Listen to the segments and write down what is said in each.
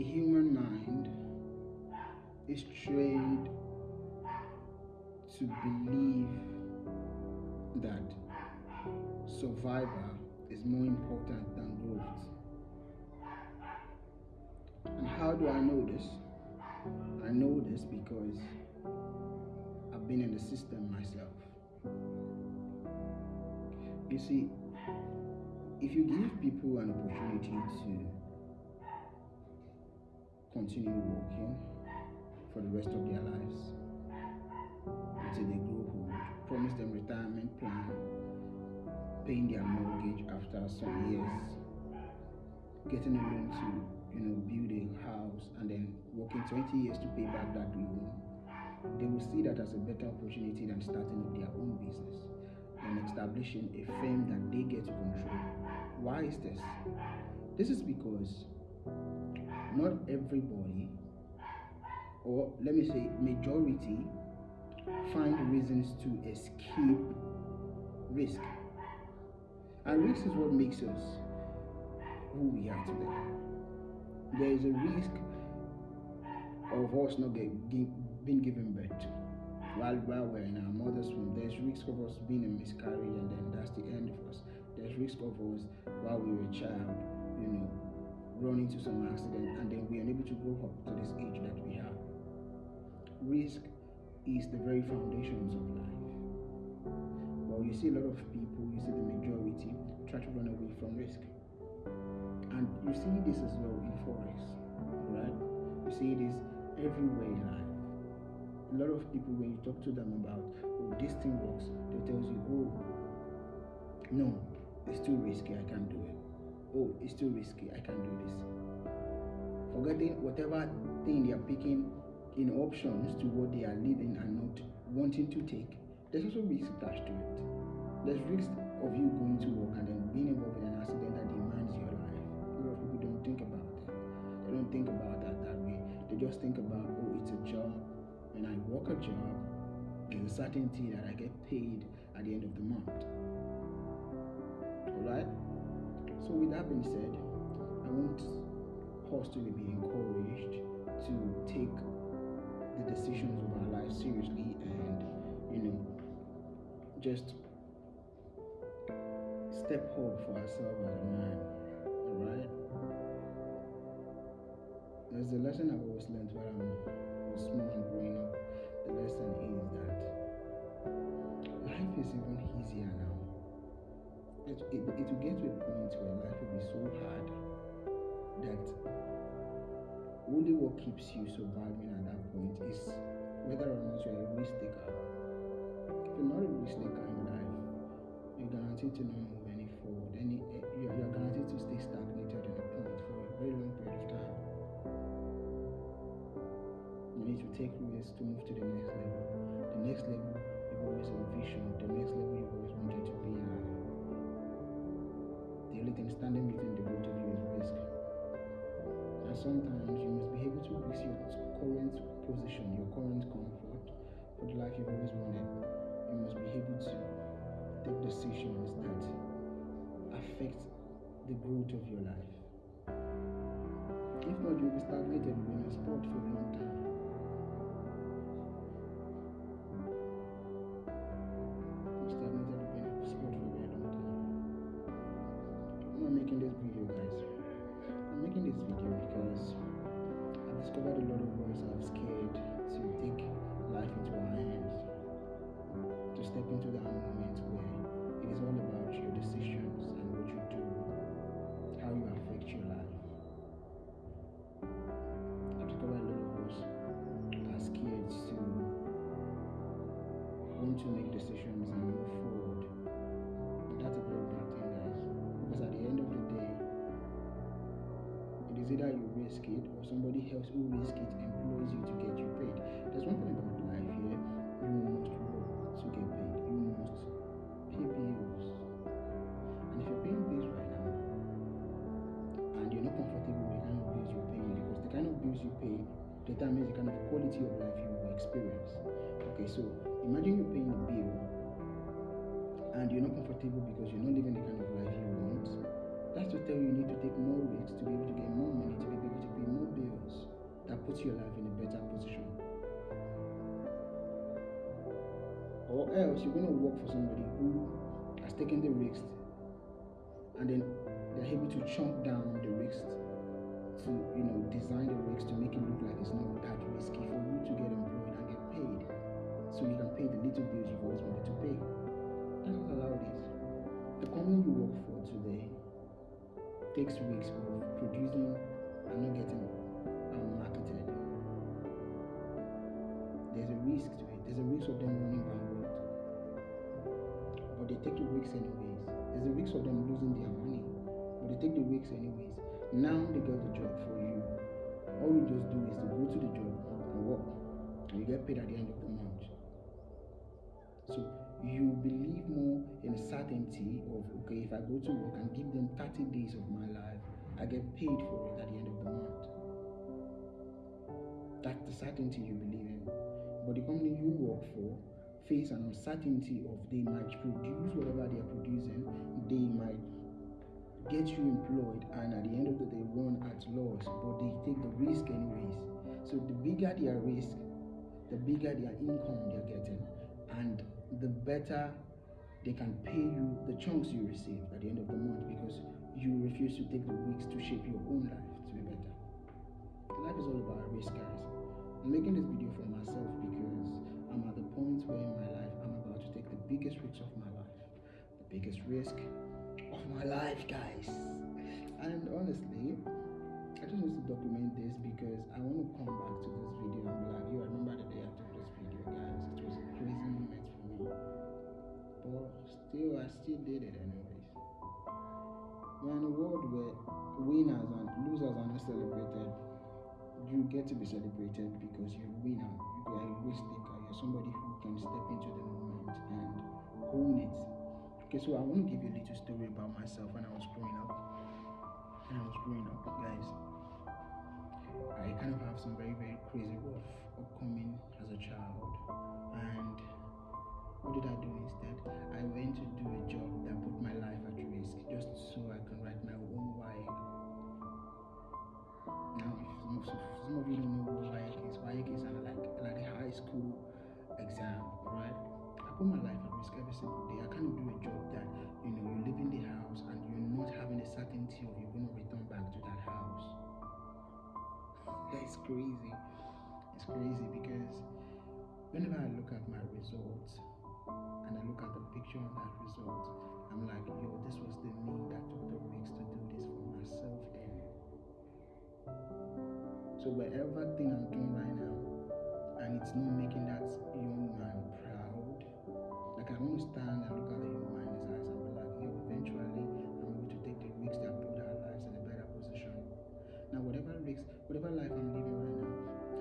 the human mind is trained to believe that survival is more important than growth. And how do I know this? I know this because I've been in the system myself. You see, if you give people an opportunity to continue working for the rest of their lives until they grow old, promise them retirement plan, paying their mortgage after some years, getting a loan to build a house, and then working 20 years to pay back that loan, they will see that as a better opportunity than starting up their own business and establishing a firm that they get to control. Why is this? This is because not everybody, or let me say majority, find reasons to escape risk. And risk is what makes us who we are today. There is a risk of us not being given birth while we're in our mother's womb. There's risk of us being a miscarriage, and then that's the end of us. There's risk of us while we were a child, run into some accident, and then we're unable to grow up to this age that we have. Risk is the very foundations of life. Well, you see a lot of people, you see the majority try to run away from risk. And you see this as well in forex, right? You see this everywhere in life. A lot of people, when you talk to them about, this thing works, they tell you, no, it's too risky, I can't do it. Oh, it's too risky, I can't do this. Forgetting whatever thing they are picking in options to what they are leaving and not wanting to take, there's also risk attached to it. There's risk of you going to work and then being involved in an accident that demands your life. A lot of people don't think about that. They don't think about that way. They just think about, it's a job. When I work a job, there's a certainty that I get paid at the end of the month. Alright? So with that being said, I want us to be encouraged to take the decisions of our life seriously and, just step up for ourselves as a man. Alright? There's a lesson I've always learned when I was small and growing up. The lesson is that life is even easier now. It will get to a point where life will be so hard that only what keeps you surviving at that point is whether or not you're a risk taker. If you're not a risk taker in life, you're guaranteed to not move any forward. You're guaranteed to stay stagnated in a point for a very long period of time. You need to take risks to move to the next level. The next level you've always envisioned. The next level you've always wanted to be in life. The only thing standing between the both of you is risk. And sometimes you must be able to risk your current position, your current comfort for the life you've always wanted. You must be able to take decisions that affect the growth of your life. If not, you'll be stagnated in a sport for a long time. I'm making this video, guys. I'm making this video because I've discovered a lot of us are scared to take life into our hands, to step into that moment where it is all about your decisions and what you do, how you affect your life. I've discovered a lot of us are scared to want to make decisions and move forward. And that's a very bad thing, guys. Because at the end of the day, it is either you risk it or somebody else who risk it employs you to get you paid. There's one thing about life here, you must work to get paid. You must pay bills. And if you're paying bills right now, and you're not comfortable with the kind of bills you're paying, because the kind of bills you pay determines the kind of quality of life you will experience. Okay, so imagine you're paying a bill and you're not comfortable because you're not living the kind of life you want. That's to tell you need to take more risks to be able to get more money, to be able to pay more bills. puts your life in a better position. Or else you're going to work for somebody who has taken the risk, and then they're able to chunk down the risk to, design the risk to make it look like it's not that risky for you to get employed and get paid, so you can pay the little bills you've always wanted to pay. That's not how it is. The company you work for today takes risks of producing and not getting marketed. There's a risk to it. There's a risk of them running bankrupt, but they take the risks anyways. There's a risk of them losing their money, but they take the risks anyways. Now they got the job for you. All you just do is to go to the job and work, and you get paid at the end of the month. So you believe more in certainty of, okay, if I go to work and give them 30 days of my life, I get paid for it at the end of the month. That's the certainty you believe in. But the company you work for face an uncertainty of they might produce whatever they are producing, they might get you employed, and at the end of the day run at loss, but they take the risk anyways. So the bigger their risk, the bigger their income they're getting, and the better they can pay you the chunks you receive at the end of the month, because you refuse to take the risks to shape your own life to be better. Life is all about risk, guys. I'm making this video for myself because I'm at the point where in my life I'm about to take the biggest risk of my life. The biggest risk of my life, guys. And honestly, I just want to document this because I want to come back to this video and be like, yo, I remember the day I took this video, guys. It was a crazy moment for me, but I still did it anyways. We're in a world where winners and losers are not celebrated. You get to be celebrated because you're a winner, you are a risk taker, you're somebody who can step into the moment and own it. Okay, so I want to give you a little story about myself when I was growing up. Guys, I kind of have some very, very crazy rough upcoming as a child. And what did I do instead? I went to do a job that put my life at risk just so I can write my own YA. Now, if some of you don't know what YA is like a high school exam, right? I put my life at risk every single day. I can't do a job that, you live in the house and you're not having a certainty of you're going to return back to that house. That's crazy. It's crazy because whenever I look at my results and I look at the picture of that result, I'm like, yo, this was the me that took the risk to do this for myself then. So whatever thing I'm doing right now, and it's not making that young man proud, like I want to stand and look at the young man in his eyes and be like, yo, eventually I'm going to take the risks that put our lives in a better position. Now whatever life I'm living right now,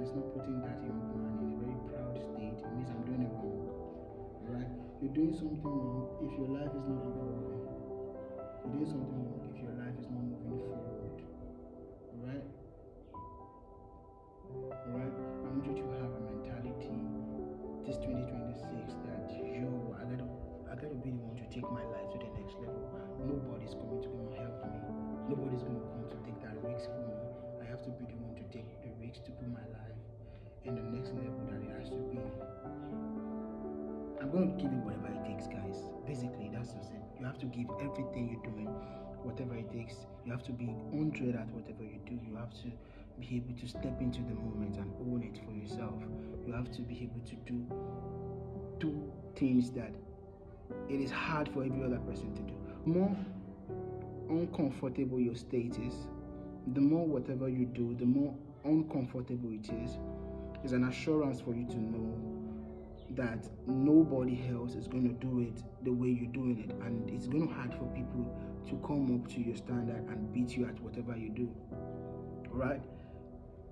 it's not putting that young man in a very proud state. It means I'm doing it wrong, right? You're doing something wrong if your life is not evolving. You're doing something wrong if your life is not moving forward, right? Alright, I want you to have a mentality this 2026 that I gotta be the one to take my life to the next level. Nobody's going to come and help me. Nobody's going to come to take that risk for me. I have to be the one to take the risk to put my life in the next level that it has to be. I'm going to give it whatever it takes, guys. Basically, that's just it. You have to give everything you're doing, whatever it takes. You have to be 100 at whatever you do. You have to be able to step into the moment and own it for yourself. You have to be able to do things that it is hard for every other person to do. The more uncomfortable your state is, the more whatever you do, the more uncomfortable it is an assurance for you to know that nobody else is going to do it the way you're doing it, and it's going to hard for people to come up to your standard and beat you at whatever you do. Right?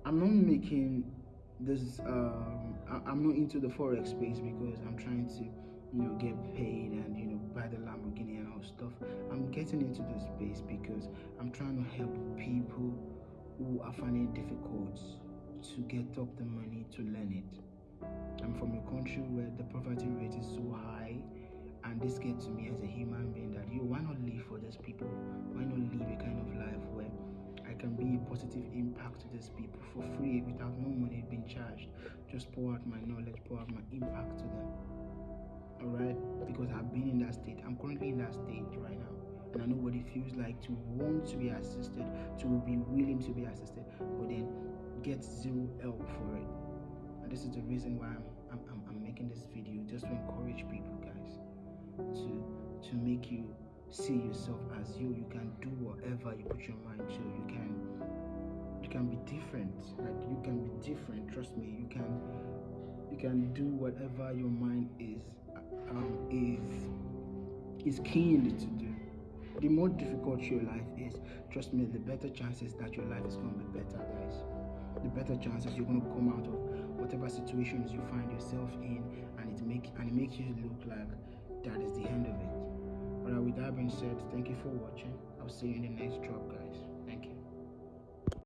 I'm not making this I'm not into the forex space because I'm trying to get paid and buy the Lamborghini and all stuff. I'm getting into this space because I'm trying to help people who are finding it difficult to get up the money to learn it. I'm from a country where the poverty rate is so high, and this gets to me as a human being that why not live for these people? Why not live a kind of life where I can be a positive impact to these people for free without no money being charged. Just pour out my knowledge, pour out my impact to them. Alright? Because I've been in that state. I'm currently in that stage right now. And I know what it feels like to want to be assisted, to be willing to be assisted, but then get zero help for it. And this is the reason why I'm making this video, just to encourage people, guys, to make you see yourself as you can do whatever you put your mind to. You can be different. Like, you can be different. Trust me. You can do whatever your mind is keen to do. The more difficult your life is, trust me, the better chances that your life is going to be better, guys. The better chances you're going to come out of whatever situations you find yourself in, and it makes you look like that is the end of it. Alright, with that being said, thank you for watching. I'll see you in the next drop, guys.